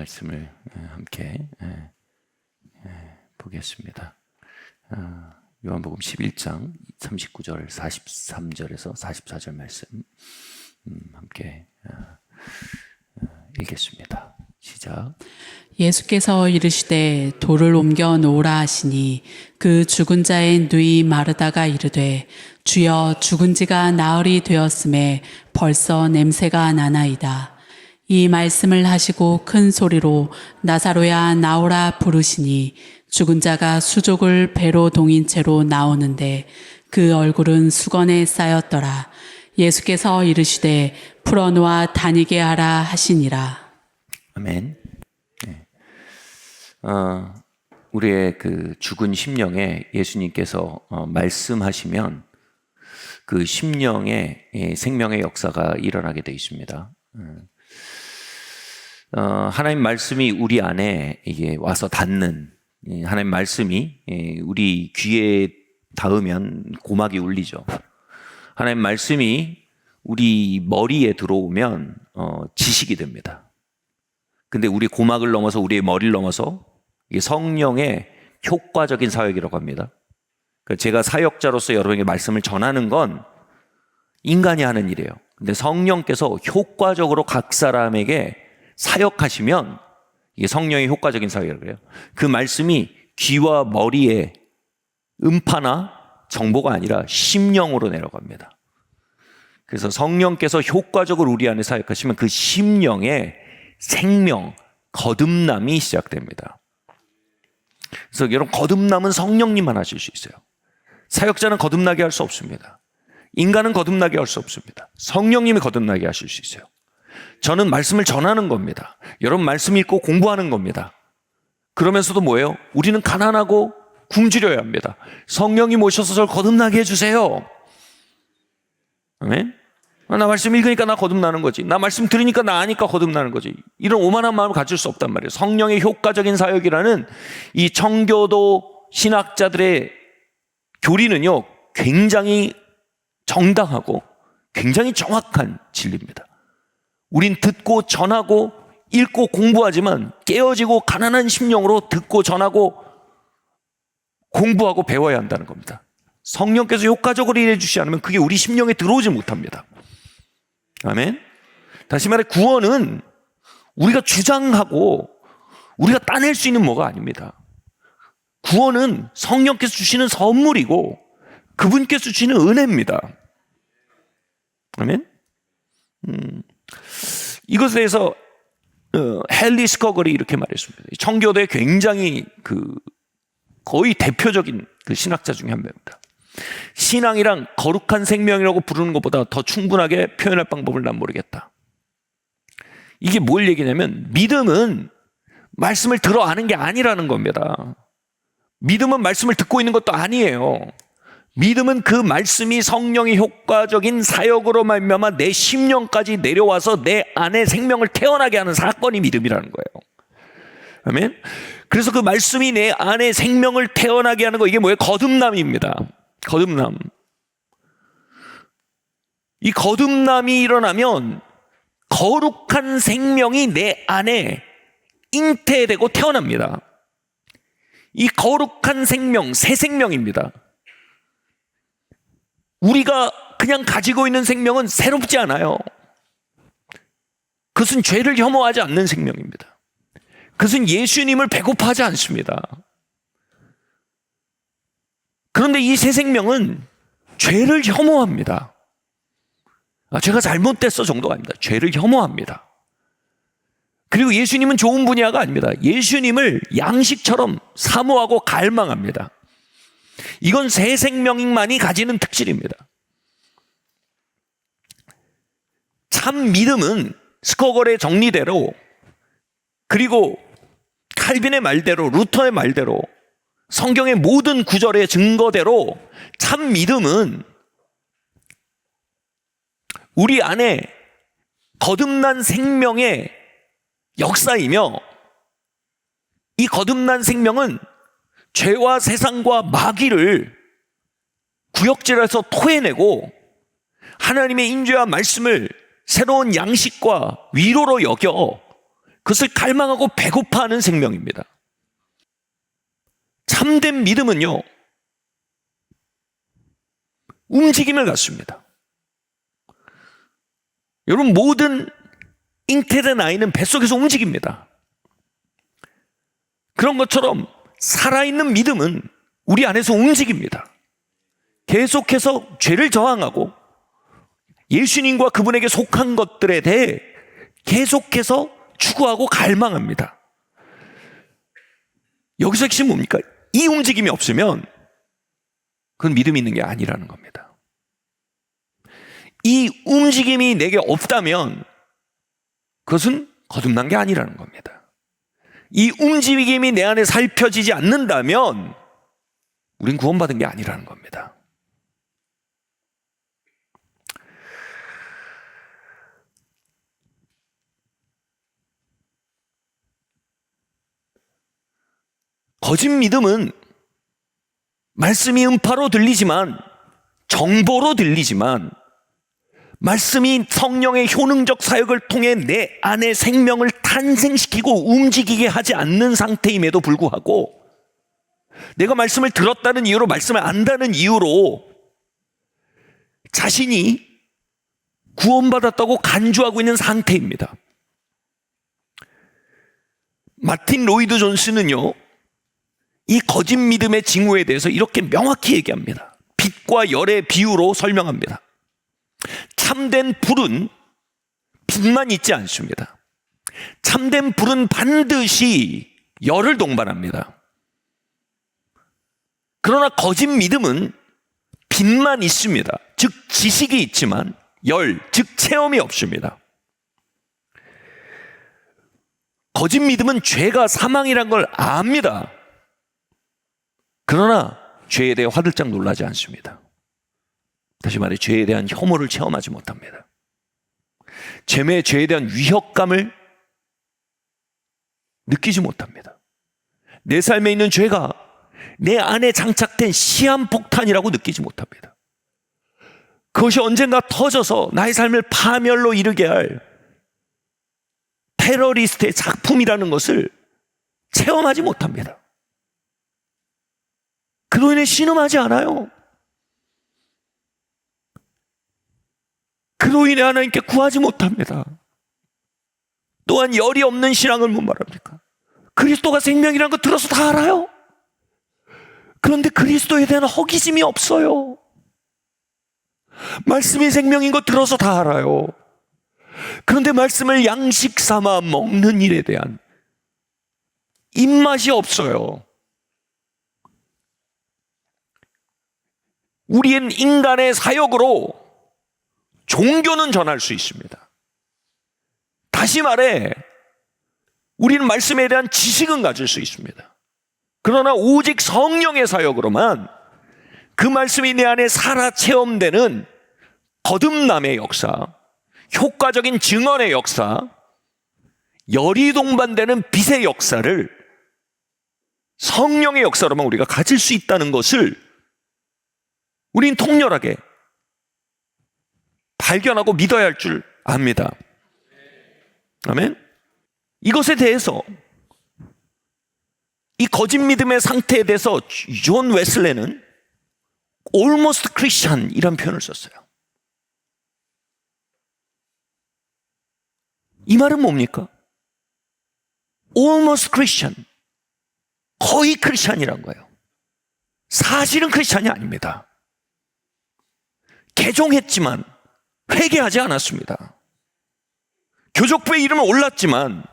말씀을 함께 보겠습니다. 요한복음 11장 39절 43절에서 44절 말씀 함께 읽겠습니다. 시작. 예수께서 이르시되 돌을 옮겨 놓으라 하시니 그 죽은 자의 누이 마르다가 이르되 주여 죽은 지가 나흘이 되었음에 벌써 냄새가 나나이다. 이 말씀을 하시고 큰 소리로 나사로야 나오라 부르시니 죽은 자가 수족을 배로 동인 채로 나오는데 그 얼굴은 수건에 쌓였더라. 예수께서 이르시되 풀어놓아 다니게 하라 하시니라. 아멘. 네. 우리의 그 죽은 심령에 예수님께서 말씀하시면 그 심령에 생명의 역사가 일어나게 되어 있습니다. 하나님 말씀이 우리 안에 이게 와서 닿는, 하나님 말씀이 우리 귀에 닿으면 고막이 울리죠. 하나님 말씀이 우리 머리에 들어오면 지식이 됩니다. 근데 우리 고막을 넘어서 우리의 머리를 넘어서 이게 성령의 효과적인 사역이라고 합니다. 그러니까 제가 사역자로서 여러분에게 말씀을 전하는 건 인간이 하는 일이에요. 근데 성령께서 효과적으로 각 사람에게 사역하시면 이게 성령의 효과적인 사역이라고 해요. 그 말씀이 귀와 머리에 음파나 정보가 아니라 심령으로 내려갑니다. 그래서 성령께서 효과적으로 우리 안에 사역하시면 그 심령에 생명, 거듭남이 시작됩니다. 그래서 여러분, 거듭남은 성령님만 하실 수 있어요. 사역자는 거듭나게 할 수 없습니다. 인간은 거듭나게 할 수 없습니다. 성령님이 거듭나게 하실 수 있어요. 저는 말씀을 전하는 겁니다. 여러분 말씀 읽고 공부하는 겁니다. 그러면서도 뭐예요? 우리는 가난하고 굶주려야 합니다. 성령님 오셔서 저를 거듭나게 해주세요. 아멘? 나 말씀 읽으니까 나 거듭나는 거지. 나 말씀 들으니까 나 아니까 거듭나는 거지. 이런 오만한 마음을 가질 수 없단 말이에요. 성령의 효과적인 사역이라는 이 청교도 신학자들의 교리는요, 굉장히 정당하고 굉장히 정확한 진리입니다. 우린 듣고 전하고 읽고 공부하지만 깨어지고 가난한 심령으로 듣고 전하고 공부하고 배워야 한다는 겁니다. 성령께서 효과적으로 일해 주시지 않으면 그게 우리 심령에 들어오지 못합니다. 아멘. 다시 말해, 구원은 우리가 주장하고 우리가 따낼 수 있는 뭐가 아닙니다. 구원은 성령께서 주시는 선물이고 그분께서 주시는 은혜입니다. 아멘. 이것에 대해서 헨리 스커걸이 이렇게 말했습니다. 청교도의 굉장히 거의 대표적인 그 신학자 중에 한 명입니다. 신앙이란 거룩한 생명이라고 부르는 것보다 더 충분하게 표현할 방법을 난 모르겠다. 이게 뭘 얘기냐면, 믿음은 말씀을 들어 아는 게 아니라는 겁니다. 믿음은 말씀을 듣고 있는 것도 아니에요. 믿음은 그 말씀이 성령의 효과적인 사역으로 말미암아 내 심령까지 내려와서 내 안에 생명을 태어나게 하는 사건이 믿음이라는 거예요. 아멘. 그래서 그 말씀이 내 안에 생명을 태어나게 하는 거, 이게 뭐예요? 거듭남입니다. 거듭남. 이 거듭남이 일어나면 거룩한 생명이 내 안에 잉태되고 태어납니다. 이 거룩한 생명, 새 생명입니다. 우리가 그냥 가지고 있는 생명은 새롭지 않아요. 그것은 죄를 혐오하지 않는 생명입니다. 그것은 예수님을 배고파하지 않습니다. 그런데 이 새 생명은 죄를 혐오합니다. 죄가 잘못됐어 정도가 아닙니다. 죄를 혐오합니다. 그리고 예수님은 좋은 분야가 아닙니다. 예수님을 양식처럼 사모하고 갈망합니다. 이건 새 생명만이 가지는 특질입니다. 참 믿음은 스코걸의 정리대로, 그리고 칼빈의 말대로, 루터의 말대로, 성경의 모든 구절의 증거대로 참 믿음은 우리 안에 거듭난 생명의 역사이며, 이 거듭난 생명은 죄와 세상과 마귀를 구역질해서 토해내고 하나님의 인죄와 말씀을 새로운 양식과 위로로 여겨 그것을 갈망하고 배고파하는 생명입니다. 참된 믿음은요, 움직임을 갖습니다. 여러분, 모든 잉태된 아이는 뱃속에서 움직입니다. 그런 것처럼 살아있는 믿음은 우리 안에서 움직입니다. 계속해서 죄를 저항하고 예수님과 그분에게 속한 것들에 대해 계속해서 추구하고 갈망합니다. 여기서 핵심이 뭡니까? 이 움직임이 없으면 그건 믿음이 있는 게 아니라는 겁니다. 이 움직임이 내게 없다면 그것은 거듭난 게 아니라는 겁니다. 이 움직임이 내 안에 살펴지지 않는다면 우린 구원받은 게 아니라는 겁니다. 거짓 믿음은 말씀이 음파로 들리지만, 정보로 들리지만, 말씀이 성령의 효능적 사역을 통해 내 안에 생명을 탄생시키고 움직이게 하지 않는 상태임에도 불구하고, 내가 말씀을 들었다는 이유로, 말씀을 안다는 이유로 자신이 구원받았다고 간주하고 있는 상태입니다. 마틴 로이드 존스는요, 이 거짓 믿음의 징후에 대해서 이렇게 명확히 얘기합니다. 빛과 열의 비유로 설명합니다. 참된 불은 빛만 있지 않습니다. 참된 불은 반드시 열을 동반합니다. 그러나 거짓 믿음은 빛만 있습니다. 즉 지식이 있지만 열, 즉 체험이 없습니다. 거짓 믿음은 죄가 사망이란 걸 압니다. 그러나 죄에 대해 화들짝 놀라지 않습니다. 다시 말해, 죄에 대한 혐오를 체험하지 못합니다. 죄에 대한 위협감을 느끼지 못합니다. 내 삶에 있는 죄가 내 안에 장착된 시한폭탄이라고 느끼지 못합니다. 그것이 언젠가 터져서 나의 삶을 파멸로 이르게 할 테러리스트의 작품이라는 것을 체험하지 못합니다. 그로 인해 신음하지 않아요. 그로 인해 하나님께 구하지 못합니다. 또한 열이 없는 신앙을 못 말합니까? 그리스도가 생명이라는 거 들어서 다 알아요. 그런데 그리스도에 대한 허기짐이 없어요. 말씀이 생명인 거 들어서 다 알아요. 그런데 말씀을 양식 삼아 먹는 일에 대한 입맛이 없어요. 우리는 인간의 사역으로 종교는 전할 수 있습니다. 다시 말해, 우리는 말씀에 대한 지식은 가질 수 있습니다. 그러나 오직 성령의 사역으로만 그 말씀이 내 안에 살아 체험되는 거듭남의 역사, 효과적인 증언의 역사, 열이 동반되는 빛의 역사를 성령의 역사로만 우리가 가질 수 있다는 것을 우린 통렬하게 발견하고 믿어야 할 줄 압니다. 아멘. 이것에 대해서, 이 거짓 믿음의 상태에 대해서 존 웨슬레는 almost Christian 이란 표현을 썼어요. 이 말은 뭡니까? almost Christian, 거의 크리스찬이란 거예요. 사실은 크리스찬이 아닙니다. 개종했지만 회개하지 않았습니다. 교족부에 이름은 올랐지만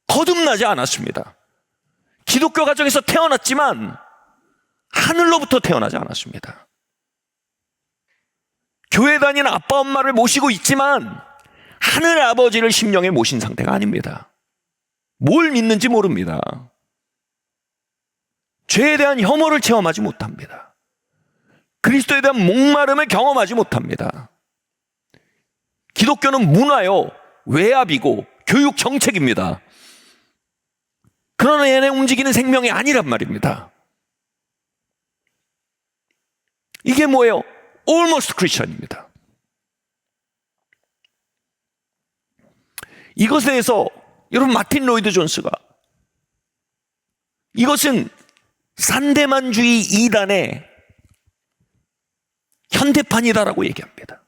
거듭나지 않았습니다. 기독교 가정에서 태어났지만 하늘로부터 태어나지 않았습니다. 교회 다니는 아빠 엄마를 모시고 있지만 하늘 아버지를 심령에 모신 상태가 아닙니다. 뭘 믿는지 모릅니다. 죄에 대한 혐오를 체험하지 못합니다. 그리스도에 대한 목마름을 경험하지 못합니다. 기독교는 문화요, 외압이고 교육 정책입니다. 그러나 얘네 움직이는 생명이 아니란 말입니다. 이게 뭐예요? almost Christian입니다. 이것에 대해서 여러분, 마틴 로이드 존스가 이것은 산대만주의 이단의 현대판이다라고 얘기합니다.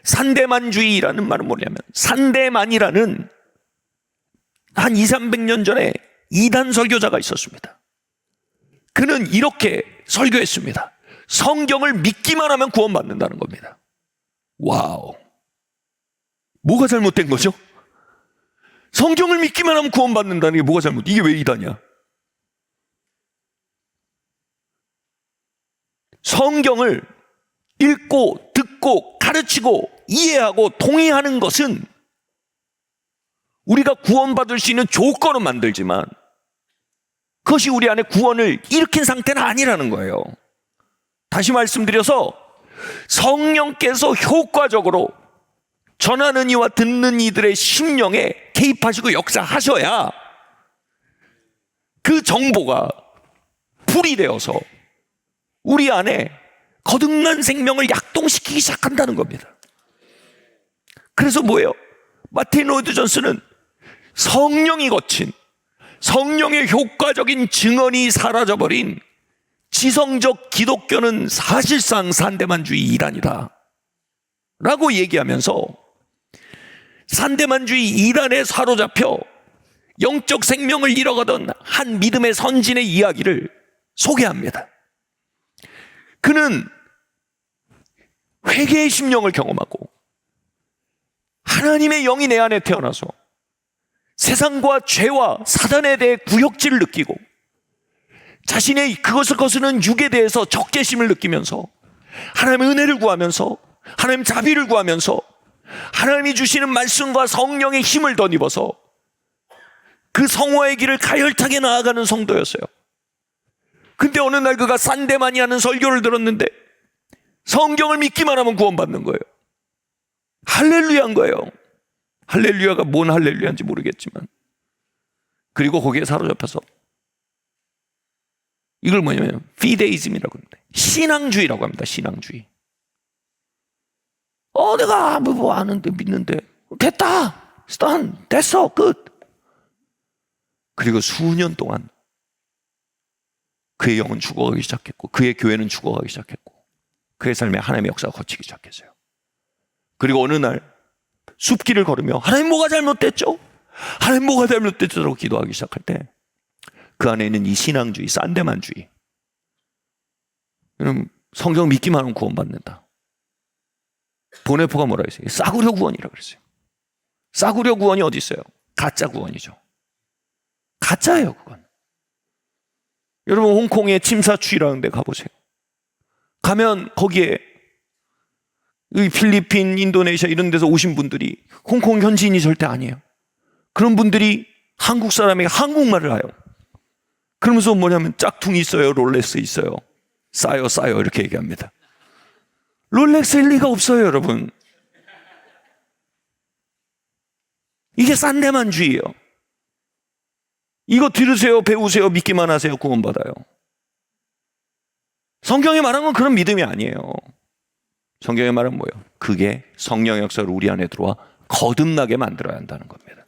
산대만주의라는 말은 뭐냐면, 산대만이라는 한 200~300년 전에 이단 설교자가 있었습니다. 그는 이렇게 설교했습니다. 성경을 믿기만 하면 구원받는다는 겁니다. 와우. 뭐가 잘못된 거죠? 성경을 믿기만 하면 구원받는다는 게 뭐가 잘못? 이게 왜 이단이야? 성경을 읽고 듣고 가르치고 이해하고 동의하는 것은 우리가 구원받을 수 있는 조건은 만들지만 그것이 우리 안에 구원을 일으킨 상태는 아니라는 거예요. 다시 말씀드려서, 성령께서 효과적으로 전하는 이와 듣는 이들의 심령에 개입하시고 역사하셔야 그 정보가 불이 되어서 우리 안에 거듭난 생명을 약동시키기 시작한다는 겁니다. 그래서 뭐예요? 마틴 로이드 존스는 성령이 거친, 성령의 효과적인 증언이 사라져버린 지성적 기독교는 사실상 산대만주의 이단이다 라고 얘기하면서, 산대만주의 이단에 사로잡혀 영적 생명을 잃어가던 한 믿음의 선진의 이야기를 소개합니다. 그는 회개의 심령을 경험하고 하나님의 영이 내 안에 태어나서 세상과 죄와 사단에 대해 구역질을 느끼고 자신의 그것을 거스르는 육에 대해서 적개심을 느끼면서 하나님의 은혜를 구하면서 하나님 자비를 구하면서 하나님이 주시는 말씀과 성령의 힘을 덧입어서 그 성화의 길을 가열차게 나아가는 성도였어요. 근데 어느 날 그가 산대만이 하는 설교를 들었는데 성경을 믿기만 하면 구원받는 거예요. 할렐루야인 거예요. 할렐루야가 뭔 할렐루야인지 모르겠지만, 그리고 거기에 사로잡혀서 이걸 뭐냐면 피데이즘이라고 합니다. 신앙주의라고 합니다. 신앙주의. 내가 뭐 아는데 믿는데 됐다, 됐어, 끝. 그리고 수년 동안 그의 영은 죽어가기 시작했고 그의 교회는 죽어가기 시작했고 그의 삶에 하나님의 역사가 거치기 시작했어요. 그리고 어느 날 숲길을 걸으며 하나님 뭐가 잘못됐죠? 하나님 뭐가 잘못됐죠? 라고 기도하기 시작할 때 그 안에 있는 이 신앙주의, 산대만주의, 여러분, 성경 믿기만 하면 구원받는다. 보네포가 뭐라 했어요? 싸구려 구원이라고 그랬어요. 싸구려 구원이 어디 있어요? 가짜 구원이죠. 가짜예요, 그건. 여러분, 홍콩에 침사추이라는 데 가보세요. 가면 거기에 필리핀, 인도네시아 이런 데서 오신 분들이 홍콩 현지인이 절대 아니에요. 그런 분들이 한국 사람에게 한국말을 해요. 그러면서 뭐냐면 짝퉁이 있어요, 롤렉스 있어요, 싸요 이렇게 얘기합니다. 롤렉스일 리가 없어요, 여러분. 이게 산대만주의예요. 이거 들으세요, 배우세요, 믿기만 하세요, 구원받아요. 성경이 말한 건 그런 믿음이 아니에요. 성경의 말은 뭐예요? 그게 성령의 역사를 우리 안에 들어와 거듭나게 만들어야 한다는 겁니다.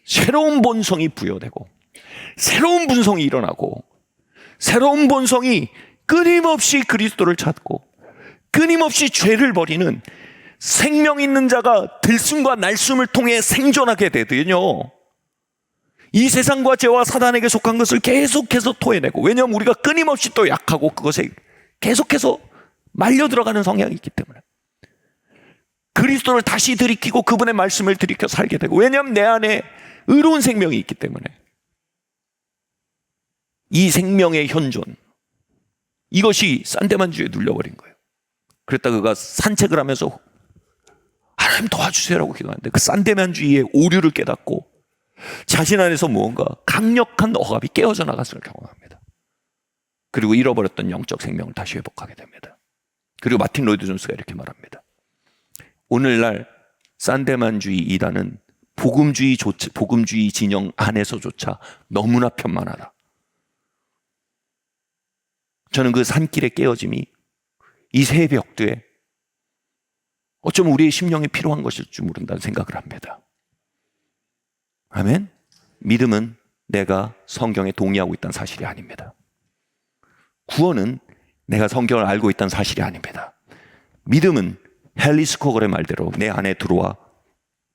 새로운 본성이 부여되고 새로운 분성이 일어나고 새로운 본성이 끊임없이 그리스도를 찾고 끊임없이 죄를 버리는 생명 있는 자가 들숨과 날숨을 통해 생존하게 되더니요, 이 세상과 죄와 사단에게 속한 것을 계속해서 토해내고, 왜냐하면 우리가 끊임없이 또 약하고 그것에 계속해서 말려 들어가는 성향이 있기 때문에 그리스도를 다시 들이키고 그분의 말씀을 들이켜 살게 되고, 왜냐하면 내 안에 의로운 생명이 있기 때문에 이 생명의 현존, 이것이 산대만주의에 눌려버린 거예요. 그랬다 그가 산책을 하면서 하나님 도와주세요라고 기도하는데 그 산대만주의의 오류를 깨닫고 자신 안에서 무언가 강력한 억압이 깨어져 나갔을 경험합니다. 그리고 잃어버렸던 영적 생명을 다시 회복하게 됩니다. 그리고 마틴 로이드 존스가 이렇게 말합니다. 오늘날 산대만주의 이단은 복음주의 진영 안에서조차 너무나 편만하다. 저는 그 산길의 깨어짐이 이 새벽도에 어쩌면 우리의 심령에 필요한 것일 줄 모른다는 생각을 합니다. 아멘. 믿음은 내가 성경에 동의하고 있다는 사실이 아닙니다. 구원은 내가 성경을 알고 있다는 사실이 아닙니다. 믿음은 헨리 스코글의 말대로 내 안에 들어와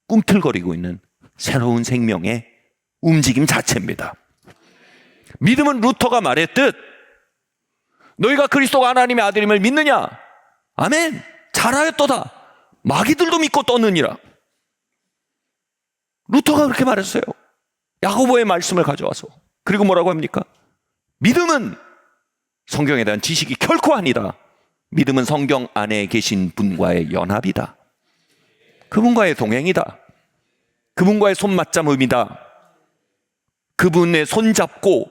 꿈틀거리고 있는 새로운 생명의 움직임 자체입니다. 믿음은 루터가 말했듯 너희가 그리스도가 하나님의 아들임을 믿느냐? 아멘. 잘하였도다. 마귀들도 믿고 떠느니라. 루터가 그렇게 말했어요. 야고보의 말씀을 가져와서. 그리고 뭐라고 합니까? 믿음은 성경에 대한 지식이 결코 아니다. 믿음은 성경 안에 계신 분과의 연합이다. 그분과의 동행이다. 그분과의 손맞잡음이다. 그분의 손잡고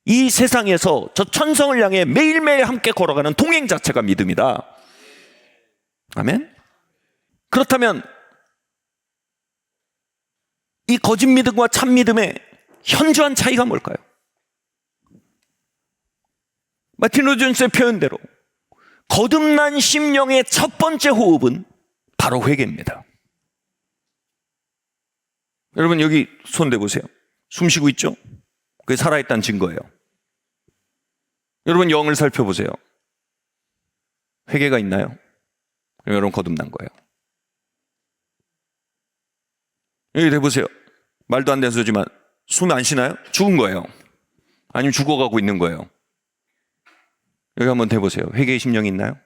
이 세상에서 저 천성을 향해 매일매일 함께 걸어가는 동행 자체가 믿음이다. 아멘. 그렇다면 이 거짓 믿음과 참 믿음의 현저한 차이가 뭘까요? 마틴 루터 존스의 표현대로 거듭난 심령의 첫 번째 호흡은 바로 회개입니다. 여러분 여기 손 대보세요. 숨 쉬고 있죠? 그게 살아있다는 증거예요. 여러분 영을 살펴보세요. 회개가 있나요? 그럼 여러분 거듭난 거예요. 여기 대보세요. 말도 안 되는 소리지만 숨 안 쉬나요? 죽은 거예요. 아니면 죽어가고 있는 거예요. 여기 한번 대보세요. 회개의 심령이 있나요?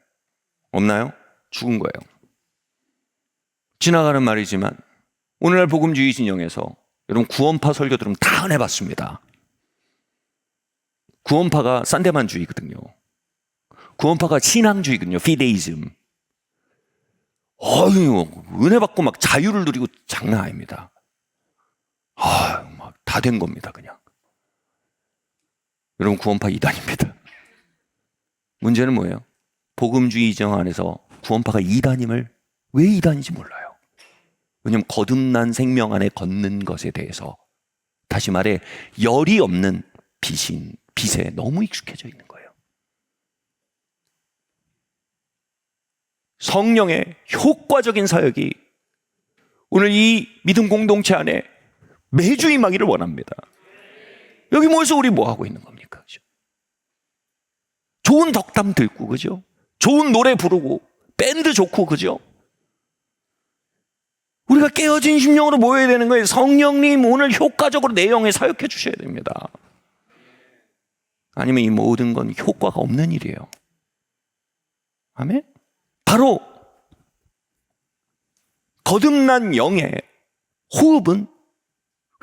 없나요? 죽은 거예요. 지나가는 말이지만 오늘날 복음주의 진영에서 여러분 구원파 설교 들으면 다 은혜 받습니다. 구원파가 산데만주의거든요. 구원파가 신앙주의거든요. 피데이즘. 은혜 받고 막 자유를 누리고 장난 아닙니다. 막 다 된 겁니다, 그냥. 여러분 구원파 이단입니다. 문제는 뭐예요? 복음주의 정 안에서 구원파가 이단임을 왜 이단인지 몰라요. 왜냐하면 거듭난 생명 안에 걷는 것에 대해서 다시 말해 열이 없는 빛에 너무 익숙해져 있는 거예요. 성령의 효과적인 사역이 오늘 이 믿음 공동체 안에 매주 임하기를 원합니다. 여기 모여서 우리 뭐 하고 있는 겁니까? 그죠? 좋은 덕담 듣고, 그죠? 좋은 노래 부르고, 밴드 좋고, 그죠? 우리가 깨어진 심령으로 모여야 되는 거예요. 성령님 오늘 효과적으로 내 영에 사역해 주셔야 됩니다. 아니면 이 모든 건 효과가 없는 일이에요. 아멘? 바로 거듭난 영의 호흡은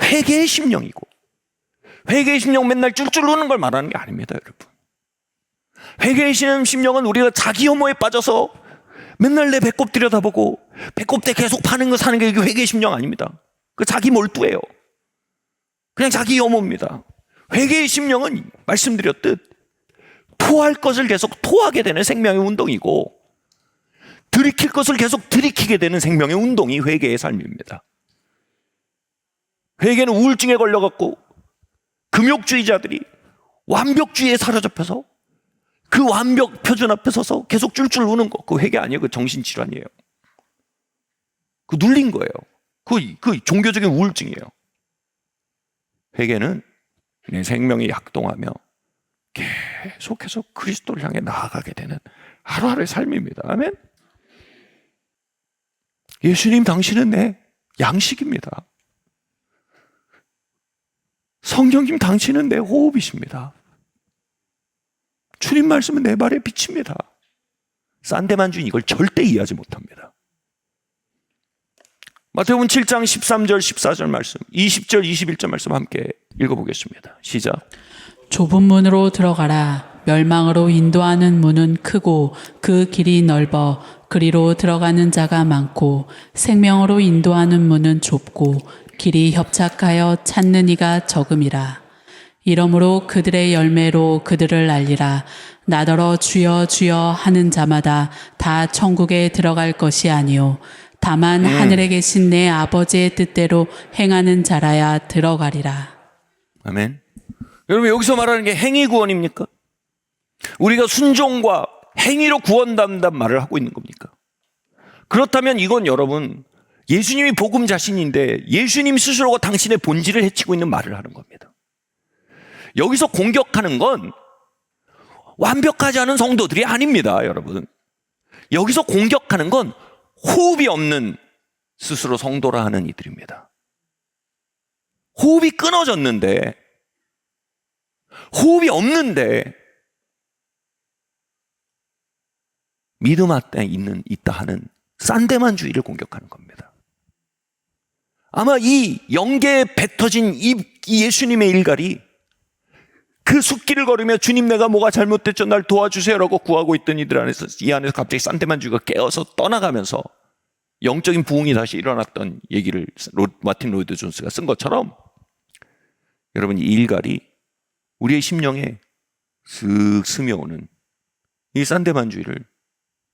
회개의 심령이고, 회개의 심령 맨날 쫄쫄 우는 걸 말하는 게 아닙니다, 여러분. 회개의 심령은 우리가 자기 혐오에 빠져서 맨날 내 배꼽 들여다보고 배꼽 때 계속 파는 거 사는 게 이게 회개의 심령 아닙니다. 그 자기 몰두예요. 그냥 자기 혐오입니다. 회개의 심령은 말씀드렸듯 토할 것을 계속 토하게 되는 생명의 운동이고, 들이킬 것을 계속 들이키게 되는 생명의 운동이 회개의 삶입니다. 회개는 우울증에 걸려갖고 금욕주의자들이 완벽주의에 사로잡혀서 그 완벽 표준 앞에 서서 계속 쫄쫄 우는 거, 그거 회개 아니에요. 그 정신질환이에요. 그 눌린 거예요. 그 종교적인 우울증이에요. 회개는 내 생명이 약동하며 계속해서 그리스도를 향해 나아가게 되는 하루하루의 삶입니다. 아멘. 예수님 당신은 내 양식입니다. 성령님 당신은 내 호흡이십니다. 주님 말씀은 내 발의 빛입니다. 산데만주의 이걸 절대 이해하지 못합니다. 마태복음 7장 13절 14절 말씀, 20절 21절 말씀 함께 읽어보겠습니다. 시작. 좁은 문으로 들어가라. 멸망으로 인도하는 문은 크고 그 길이 넓어 그리로 들어가는 자가 많고, 생명으로 인도하는 문은 좁고 길이 협착하여 찾는 이가 적음이라. 이러므로 그들의 열매로 그들을 알리라. 나더러 주여 주여 하는 자마다 다 천국에 들어갈 것이 아니요 다만 하늘에 계신 내 아버지의 뜻대로 행하는 자라야 들어가리라. 아멘. 여러분 여기서 말하는 게 행위 구원입니까? 우리가 순종과 행위로 구원받는다는 말을 하고 있는 겁니까? 그렇다면 이건 여러분 예수님이 복음 자신인데 예수님 스스로가 당신의 본질을 해치고 있는 말을 하는 겁니다. 여기서 공격하는 건 완벽하지 않은 성도들이 아닙니다, 여러분. 여기서 공격하는 건 호흡이 없는 스스로 성도라 하는 이들입니다. 호흡이 끊어졌는데, 호흡이 없는데 믿음 안에 있다 하는 싼데만주의를 공격하는 겁니다. 아마 이 영계에 뱉어진 이 예수님의 일갈이 그 숲길을 걸으며 주님 내가 뭐가 잘못됐죠? 날 도와주세요라고 구하고 있던 이들 안에서 이 안에서 갑자기 싼데만주의가 깨어서 떠나가면서 영적인 부흥이 다시 일어났던 얘기를 마틴 로이드 존스가 쓴 것처럼 여러분 이 일갈이 우리의 심령에 슥 스며오는 이 싼데만주의를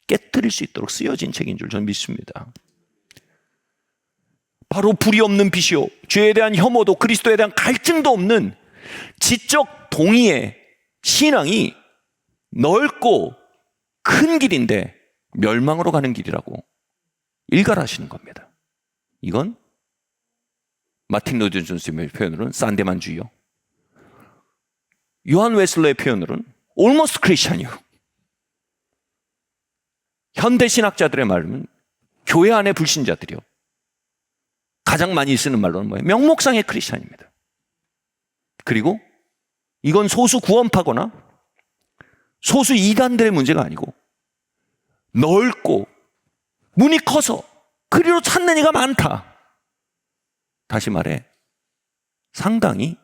깨뜨릴 수 있도록 쓰여진 책인 줄 저는 믿습니다. 바로 불이 없는 빛이요 죄에 대한 혐오도 그리스도에 대한 갈증도 없는 지적 동의의 신앙이 넓고 큰 길인데 멸망으로 가는 길이라고 일갈하시는 겁니다. 이건 마틴 로이드 존스의 표현으로는 싼데만주의요. 요한 웨슬러의 표현으로는 almost Christian이요. 현대 신학자들의 말은 교회 안의 불신자들이요. 가장 많이 쓰는 말로는 뭐예요? 명목상의 크리스찬입니다. 그리고 이건 소수 구원파거나 소수 이단들의 문제가 아니고 넓고 문이 커서 그리로 찾는 이가 많다. 다시 말해 상당히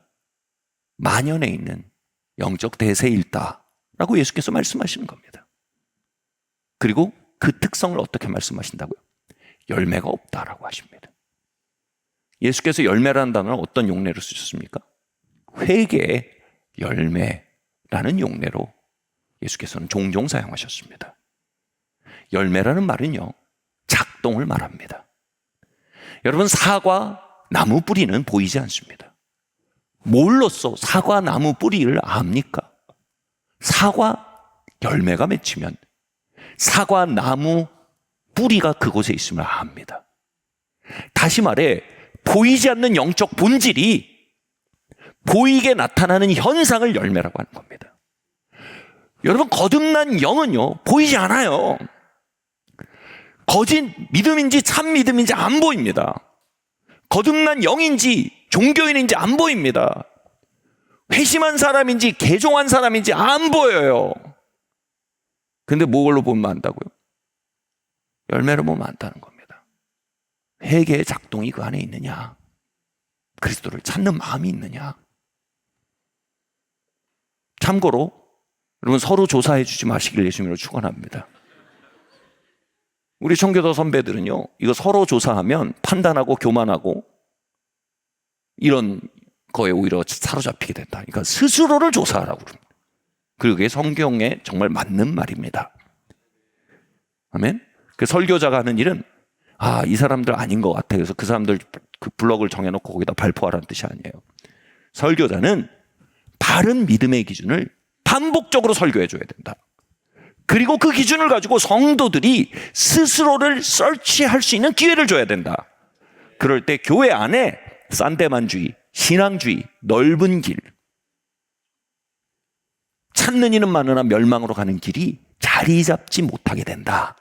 만연해 있는 영적 대세일다라고 예수께서 말씀하시는 겁니다. 그리고 그 특성을 어떻게 말씀하신다고요? 열매가 없다라고 하십니다. 예수께서 열매라는 단어는 어떤 용례로 쓰셨습니까? 회개의 열매라는 용례로 예수께서는 종종 사용하셨습니다. 열매라는 말은요, 작동을 말합니다. 여러분, 사과 나무 뿌리는 보이지 않습니다. 뭘로써 사과 나무 뿌리를 압니까? 사과 열매가 맺히면 사과 나무 뿌리가 그곳에 있음을 압니다. 다시 말해 보이지 않는 영적 본질이 보이게 나타나는 현상을 열매라고 하는 겁니다. 여러분, 거듭난 영은요 보이지 않아요. 거짓 믿음인지 참 믿음인지 안 보입니다. 거듭난 영인지 종교인인지 안 보입니다. 회심한 사람인지 개종한 사람인지 안 보여요. 근데 뭐걸로 보면 안다고요? 열매로 보면 안다는 겁니다. 회개의 작동이 그 안에 있느냐, 그리스도를 찾는 마음이 있느냐. 참고로 여러분, 서로 조사해 주지 마시길 예수님으로 축원합니다. 우리 청교도 선배들은요, 이거 서로 조사하면 판단하고 교만하고 이런 거에 오히려 사로잡히게 된다. 그러니까 스스로를 조사하라고 그럽니다. 그게 성경에 정말 맞는 말입니다. 아멘. 그 설교자가 하는 일은 이 사람들 아닌 것 같아. 그래서 그 사람들 그 블럭을 정해놓고 거기다 발표하라는 뜻이 아니에요. 설교자는 바른 믿음의 기준을 반복적으로 설교해 줘야 된다. 그리고 그 기준을 가지고 성도들이 스스로를 서치할 수 있는 기회를 줘야 된다. 그럴 때 교회 안에 싼데만주의, 신앙주의, 넓은 길, 찾는 이는 많으나 멸망으로 가는 길이 자리 잡지 못하게 된다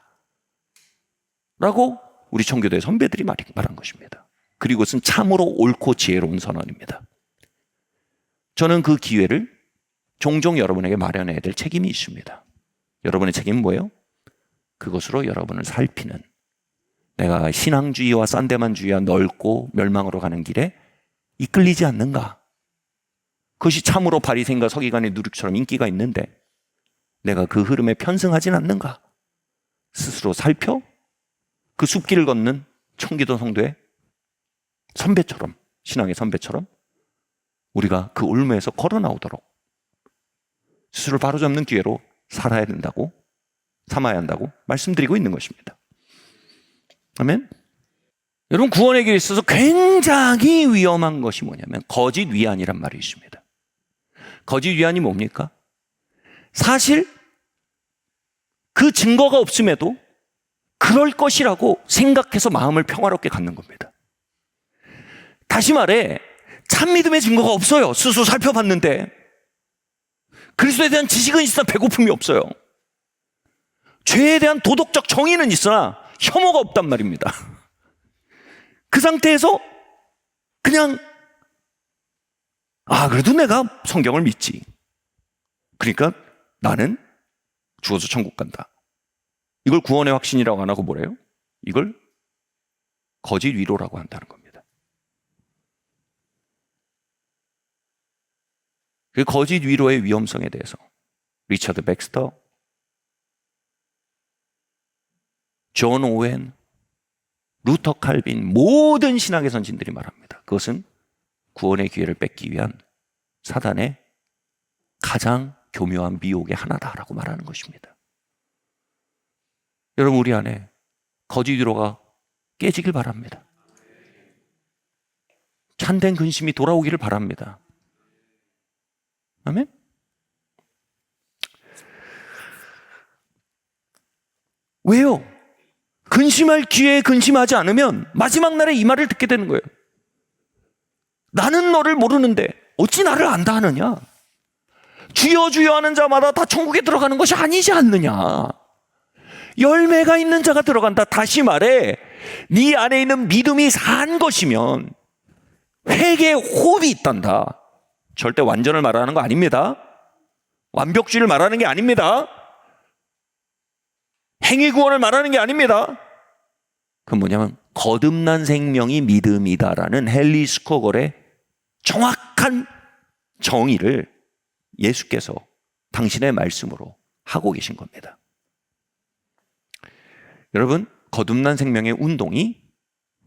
라고 우리 청교도의 선배들이 말한 것입니다. 그리고 그것은 참으로 옳고 지혜로운 선언입니다. 저는 그 기회를 종종 여러분에게 마련해야 될 책임이 있습니다. 여러분의 책임은 뭐예요? 그것으로 여러분을 살피는, 내가 신앙주의와 싼데만주의와 넓고 멸망으로 가는 길에 이끌리지 않는가? 그것이 참으로 바리새인과 서기관의 누룩처럼 인기가 있는데 내가 그 흐름에 편승하진 않는가? 스스로 살펴 그 숲길을 걷는 청교도 성도의 선배처럼, 신앙의 선배처럼 우리가 그 올무에서 걸어 나오도록 스스로를 바로잡는 기회로 살아야 된다고, 삼아야 한다고 말씀드리고 있는 것입니다. 아멘. 여러분, 구원의 길에 있어서 굉장히 위험한 것이 뭐냐면 거짓 위안이란 말이 있습니다. 거짓 위안이 뭡니까? 사실 그 증거가 없음에도 그럴 것이라고 생각해서 마음을 평화롭게 갖는 겁니다. 다시 말해, 참 믿음의 증거가 없어요. 스스로 살펴봤는데. 그리스도에 대한 지식은 있으나 배고픔이 없어요. 죄에 대한 도덕적 정의는 있으나 혐오가 없단 말입니다. 그 상태에서 그냥 그래도 내가 성경을 믿지. 그러니까 나는 죽어서 천국 간다. 이걸 구원의 확신이라고 안 하고 뭐래요? 이걸 거짓 위로라고 한다는 겁니다. 그 거짓 위로의 위험성에 대해서 리처드 백스터, 존 오웬, 루터 칼빈, 모든 신학의 선진들이 말합니다. 그것은 구원의 기회를 뺏기 위한 사단의 가장 교묘한 미혹의 하나다라고 말하는 것입니다. 여러분, 우리 안에 거짓 위로가 깨지길 바랍니다. 참된 근심이 돌아오기를 바랍니다. 아멘? 왜요? 근심할 기회에 근심하지 않으면 마지막 날에 이 말을 듣게 되는 거예요. 나는 너를 모르는데 어찌 나를 안다 하느냐? 주여 주여 하는 자마다 다 천국에 들어가는 것이 아니지 않느냐? 열매가 있는 자가 들어간다. 다시 말해, 네 안에 있는 믿음이 산 것이면 회개의 호흡이 있단다. 절대 완전을 말하는 거 아닙니다. 완벽주의를 말하는 게 아닙니다. 행위 구원을 말하는 게 아닙니다. 그건 뭐냐면 거듭난 생명이 믿음이다라는 헨리 스코걸의 정확한 정의를 예수께서 당신의 말씀으로 하고 계신 겁니다. 여러분, 거듭난 생명의 운동이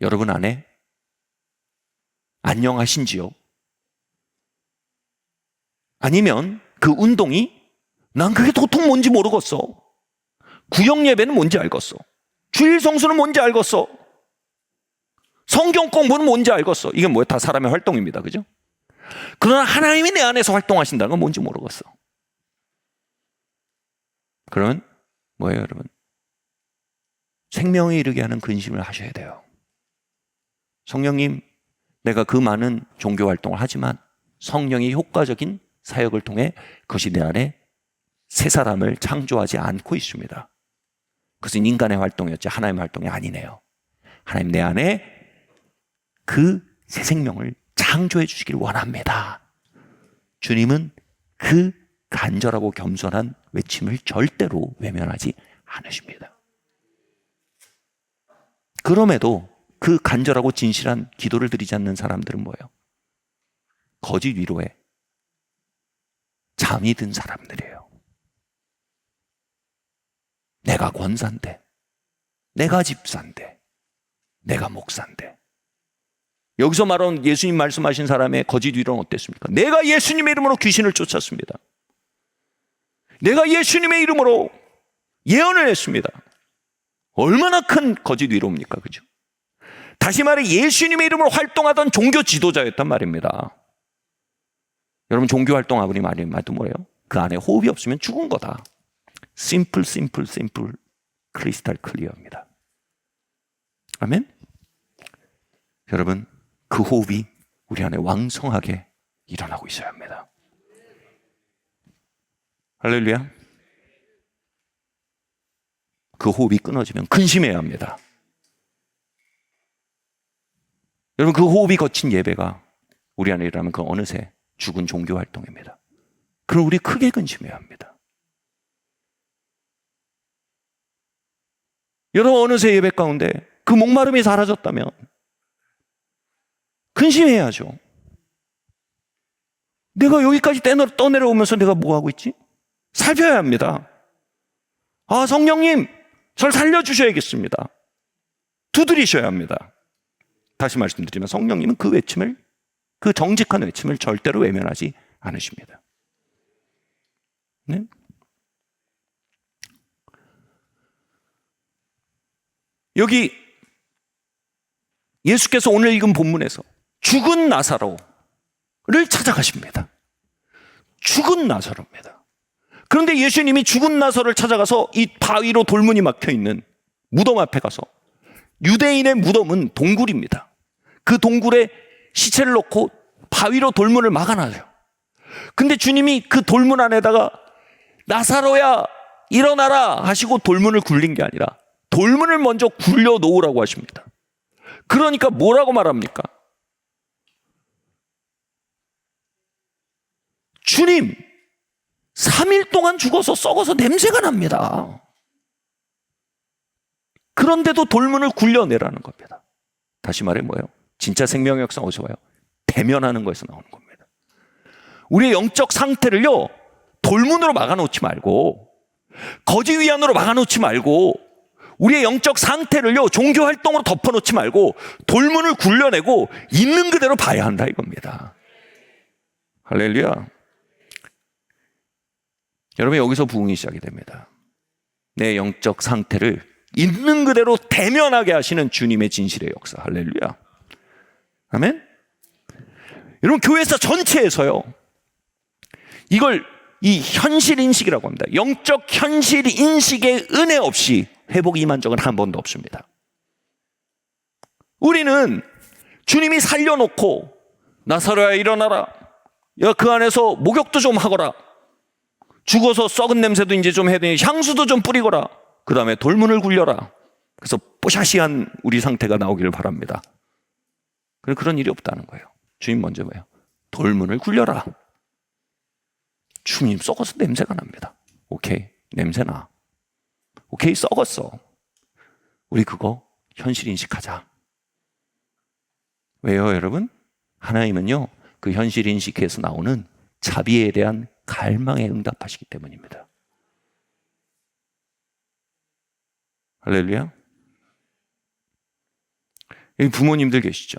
여러분 안에 안녕하신지요? 아니면 그 운동이 난 그게 도통 뭔지 모르겠어. 구역 예배는 뭔지 알겠어. 주일 성수는 뭔지 알겠어. 성경 공부는 뭔지 알겠어. 이게 뭐예요? 다 사람의 활동입니다. 그죠? 그러나 하나님이 내 안에서 활동하신다는 건 뭔지 모르겠어. 그러면 뭐예요, 여러분? 생명에 이르게 하는 근심을 하셔야 돼요. 성령님, 내가 그 많은 종교 활동을 하지만 성령의 효과적인 사역을 통해 그것이 내 안에 새 사람을 창조하지 않고 있습니다. 그것은 인간의 활동이었지 하나님의 활동이 아니네요. 하나님 내 안에 그 새 생명을 창조해 주시길 원합니다. 주님은 그 간절하고 겸손한 외침을 절대로 외면하지 않으십니다. 그럼에도 그 간절하고 진실한 기도를 드리지 않는 사람들은 뭐예요? 거짓 위로에 잠이 든 사람들이에요. 내가 권사인데, 내가 집사인데, 내가 목사인데. 여기서 말하는 예수님 말씀하신 사람의 거짓 위로는 어땠습니까? 내가 예수님의 이름으로 귀신을 쫓았습니다. 내가 예수님의 이름으로 예언을 했습니다. 얼마나 큰 거짓 위로입니까? 그죠? 다시 말해 예수님의 이름으로 활동하던 종교 지도자였단 말입니다. 여러분, 종교 활동 아무리 많이 해도 뭐예요? 그 안에 호흡이 없으면 죽은 거다. 심플 크리스탈 클리어입니다. 아멘? 여러분, 그 호흡이 우리 안에 왕성하게 일어나고 있어야 합니다. 할렐루야. 그 호흡이 끊어지면 근심해야 합니다. 여러분, 그 호흡이 거친 예배가 우리 안에 일어나면 그 어느새 죽은 종교 활동입니다. 그럼 우리 크게 근심해야 합니다. 여러분, 어느새 예배 가운데 그 목마름이 사라졌다면 근심해야죠. 내가 여기까지 떠내려오면서 내가 뭐 하고 있지? 살펴야 합니다. 성령님, 저를 살려주셔야겠습니다. 두드리셔야 합니다. 다시 말씀드리면 성령님은 그 외침을, 그 정직한 외침을 절대로 외면하지 않으십니다. 네? 여기 예수께서 오늘 읽은 본문에서 죽은 나사로를 찾아가십니다. 죽은 나사로입니다. 그런데 예수님이 죽은 나사로를 찾아가서 이 바위로 돌문이 막혀 있는 무덤 앞에 가서. 유대인의 무덤은 동굴입니다. 그 동굴에 시체를 넣고 바위로 돌문을 막아놔요. 근데 주님이 그 돌문 안에다가 나사로야 일어나라 하시고 돌문을 굴린 게 아니라 돌문을 먼저 굴려 놓으라고 하십니다. 그러니까 뭐라고 말합니까? 주님, 3일 동안 죽어서 썩어서 냄새가 납니다. 그런데도 돌문을 굴려내라는 겁니다. 다시 말해 뭐예요? 진짜 생명의 역사 어디서 와요? 대면하는 거에서 나오는 겁니다. 우리의 영적 상태를요, 돌문으로 막아놓지 말고, 거짓 위안으로 막아놓지 말고, 우리의 영적 상태를요, 종교 활동으로 덮어놓지 말고, 돌문을 굴려내고, 있는 그대로 봐야 한다 이겁니다. 할렐루야. 여러분, 여기서 부흥이 시작이 됩니다. 내 영적 상태를 있는 그대로 대면하게 하시는 주님의 진실의 역사. 할렐루야. 아멘. 여러분, 교회사 전체에서요, 이걸 이 현실 인식이라고 합니다. 영적 현실 인식의 은혜 없이 회복이 임한 적은 한 번도 없습니다. 우리는 주님이 살려놓고 나사로야 일어나라, 야 그 안에서 목욕도 좀 하거라, 죽어서 썩은 냄새도 이제 좀 해야 되니 향수도 좀 뿌리거라, 그 다음에 돌문을 굴려라. 그래서 뽀샤시한 우리 상태가 나오기를 바랍니다. 그런 일이 없다는 거예요. 주님 먼저 뭐예요? 돌문을 굴려라. 주님 썩어서 냄새가 납니다. 오케이, 냄새나. 오케이, 썩었어. 우리 그거 현실 인식하자. 왜요, 여러분? 하나님은요, 그 현실 인식에서 나오는 자비에 대한 갈망에 응답하시기 때문입니다. 할렐루야. 여기 부모님들 계시죠?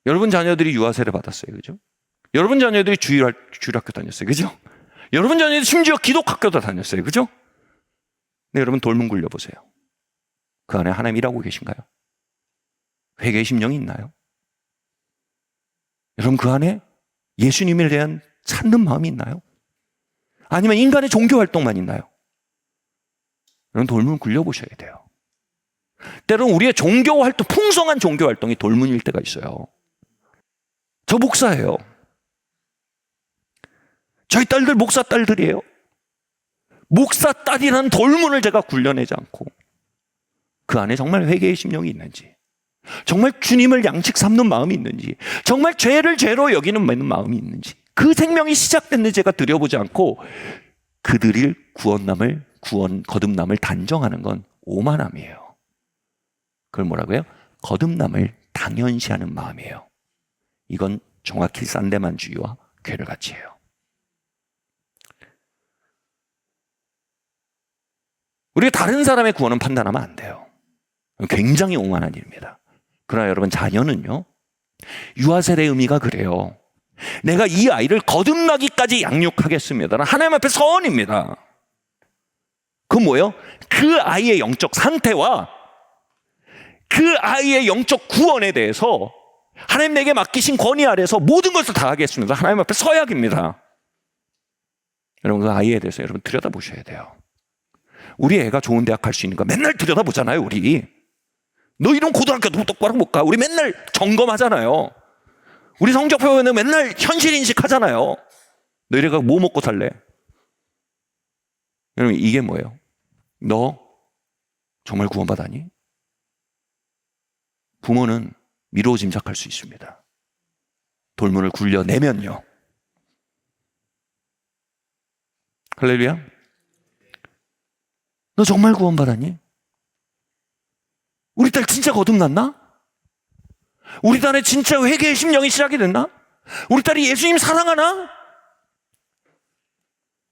여러분 자녀들이 유아세례 받았어요, 그죠? 여러분 자녀들이 주일학교 다녔어요, 그죠? 여러분 자녀들이 심지어 기독학교도 다녔어요, 그죠? 네, 여러분 돌문 굴려보세요. 그 안에 하나님 일하고 계신가요? 회개의 심령이 있나요? 여러분 그 안에 예수님에 대한 찾는 마음이 있나요? 아니면 인간의 종교 활동만 있나요? 여러분 돌문 굴려보셔야 돼요. 때로는 우리의 종교 활동, 풍성한 종교 활동이 돌문일 때가 있어요. 저 목사예요. 저희 딸들 목사 딸들이에요. 목사 딸이라는 돌문을 제가 굴려내지 않고 그 안에 정말 회개의 심령이 있는지, 정말 주님을 양식 삼는 마음이 있는지, 정말 죄를 죄로 여기는 마음이 있는지, 그 생명이 시작됐는지 제가 들여보지 않고 그들이 거듭남을 단정하는 건 오만함이에요. 그걸 뭐라고요? 거듭남을 당연시하는 마음이에요. 이건 정확히 산데만주의와 괴를같이해요. 우리가 다른 사람의 구원은 판단하면 안 돼요. 굉장히 오만한 일입니다. 그러나 여러분, 자녀는요, 유아세례의 의미가 그래요. 내가 이 아이를 거듭나기까지 양육하겠습니다. 하나님 앞에 서원입니다. 그건 뭐예요? 그 아이의 영적 상태와 그 아이의 영적 구원에 대해서 하나님 내게 맡기신 권위 아래서 모든 것을 다 하겠습니다. 하나님 앞에 서약입니다. 여러분, 그 아이에 대해서 여러분 들여다보셔야 돼요. 우리 애가 좋은 대학 갈 수 있는 거 맨날 들여다보잖아요. 우리 너 이런 고등학교도 똑바로 못 가. 우리 맨날 점검하잖아요. 우리 성적표 보면 맨날 현실 인식하잖아요. 너희가 뭐 먹고 살래? 여러분, 이게 뭐예요? 너 정말 구원받았니? 부모는 미루어 짐작할 수 있습니다. 돌문을 굴려내면요. 할렐루야. 너 정말 구원받았니? 우리 딸 진짜 거듭났나? 우리 딸의 진짜 회개의 심령이 시작이 됐나? 우리 딸이 예수님 사랑하나?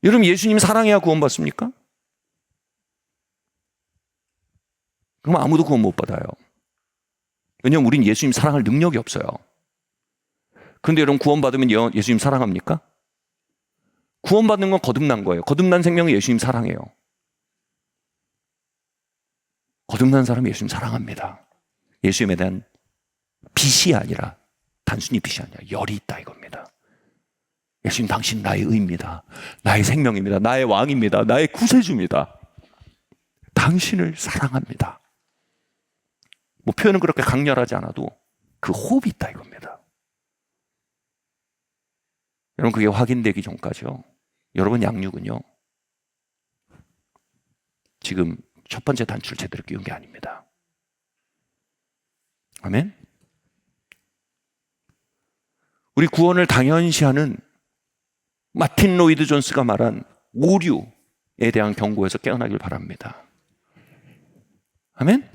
여러분, 예수님 사랑해야 구원받습니까? 그럼 아무도 구원 못 받아요. 왜냐하면 우린 예수님 사랑할 능력이 없어요. 그런데 여러분, 구원받으면 예수님 사랑합니까? 구원받는 건 거듭난 거예요. 거듭난 생명은 예수님 사랑해요. 거듭난 사람은 예수님 사랑합니다. 예수님에 대한 빛이 아니라, 단순히 빛이 아니라 열이 있다 이겁니다. 예수님, 당신 나의 의입니다. 나의 생명입니다. 나의 왕입니다. 나의 구세주입니다. 당신을 사랑합니다. 뭐 표현은 그렇게 강렬하지 않아도 그 호흡이 있다 이겁니다. 여러분, 그게 확인되기 전까지요, 여러분 양육은요, 지금 첫 번째 단추를 제대로 끼운 게 아닙니다. 아멘? 우리 구원을 당연시하는 마틴 로이드 존스가 말한 오류에 대한 경고에서 깨어나길 바랍니다. 아멘?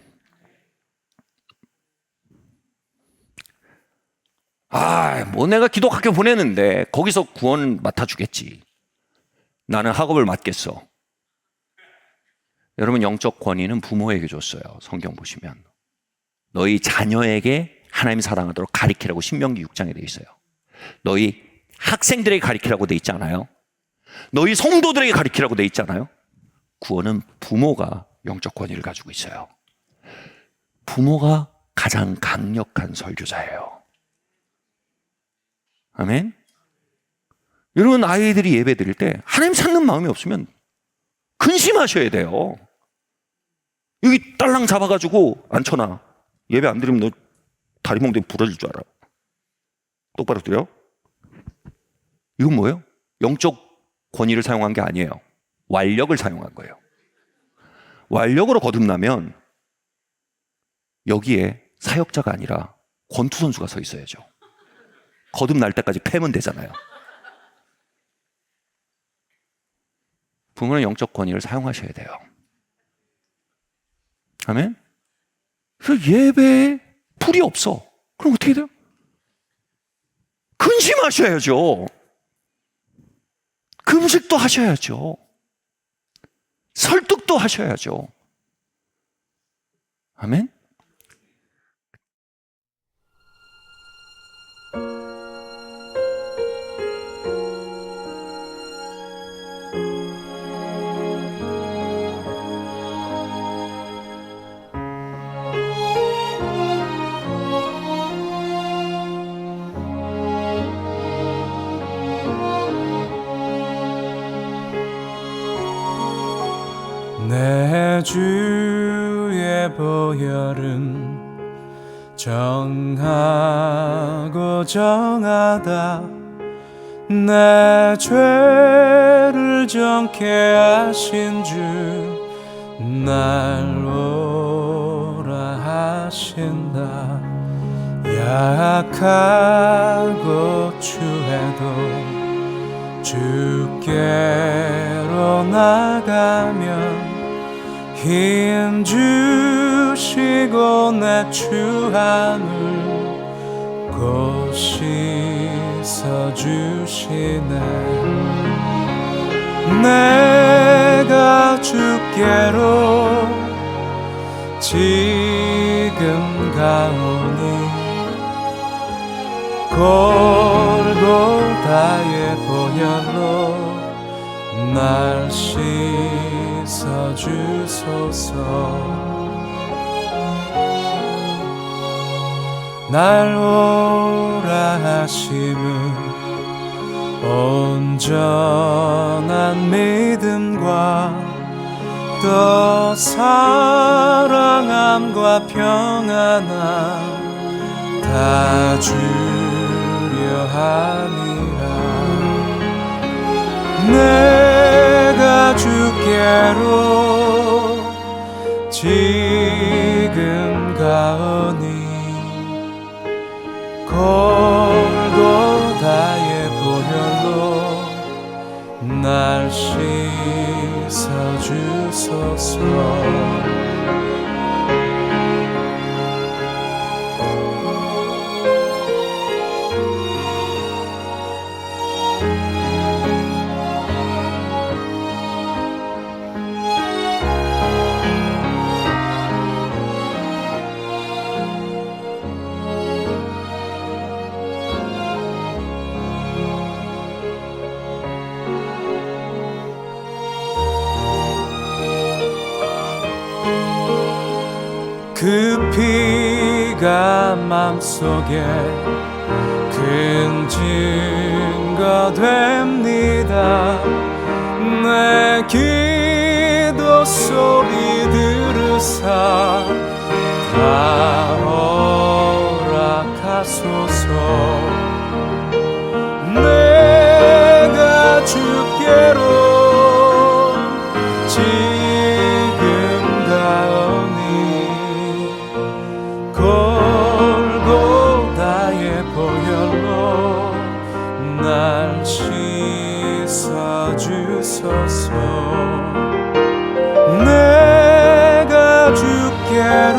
뭐 내가 기독학교 보내는데 거기서 구원 맡아주겠지. 나는 학업을 맡겠어. 여러분, 영적 권위는 부모에게 줬어요. 성경 보시면 너희 자녀에게 하나님 사랑하도록 가리키라고 신명기 6장에 되어 있어요. 너희 학생들에게 가리키라고 되어 있지 않아요? 너희 성도들에게 가리키라고 되어 있지 않아요? 구원은 부모가 영적 권위를 가지고 있어요. 부모가 가장 강력한 설교자예요. 아멘? 여러분, 아이들이 예배 드릴 때 하나님 찾는 마음이 없으면 근심하셔야 돼요. 여기 딸랑 잡아가지고 앉혀놔. 예배 안 드리면 너 다리 몽둥이 부러질 줄 알아. 똑바로 드려? 이건 뭐예요? 영적 권위를 사용한 게 아니에요. 완력을 사용한 거예요. 완력으로 거듭나면 여기에 사역자가 아니라 권투 선수가 서 있어야죠. 거듭날 때까지 패면 되잖아요. 부모는 영적 권위를 사용하셔야 돼요. 아멘? 그래서 예배에 풀이 없어. 그럼 어떻게 돼요? 근심하셔야죠. 금식도 하셔야죠. 설득도 하셔야죠. 아멘? 내 주의 보혈은 정하고 정하다 내 죄를 정케 하신 주 날 오라 하신다. 약하고 추해도 주께로 나가면 힘 주시고 내 추함을 곧 씻어주시네. 내가 주께로 지금 가오니 골고다의 보혈로 날 씻어주소서. 날 오라 하심은 온전한 믿음과 또 사랑함과 평안함 다 주려 함이라. 내가 주께로 지금 가오니 골고다의 보혈로 날 씻어주소서. 그 피가 맘속에 큰 증거 됩니다. 내 기도 소리 주사 다 허락하소서. 내가 주께로 지금 가오니 골고다의 보혈로 날 씻어주소서. 내가 주께로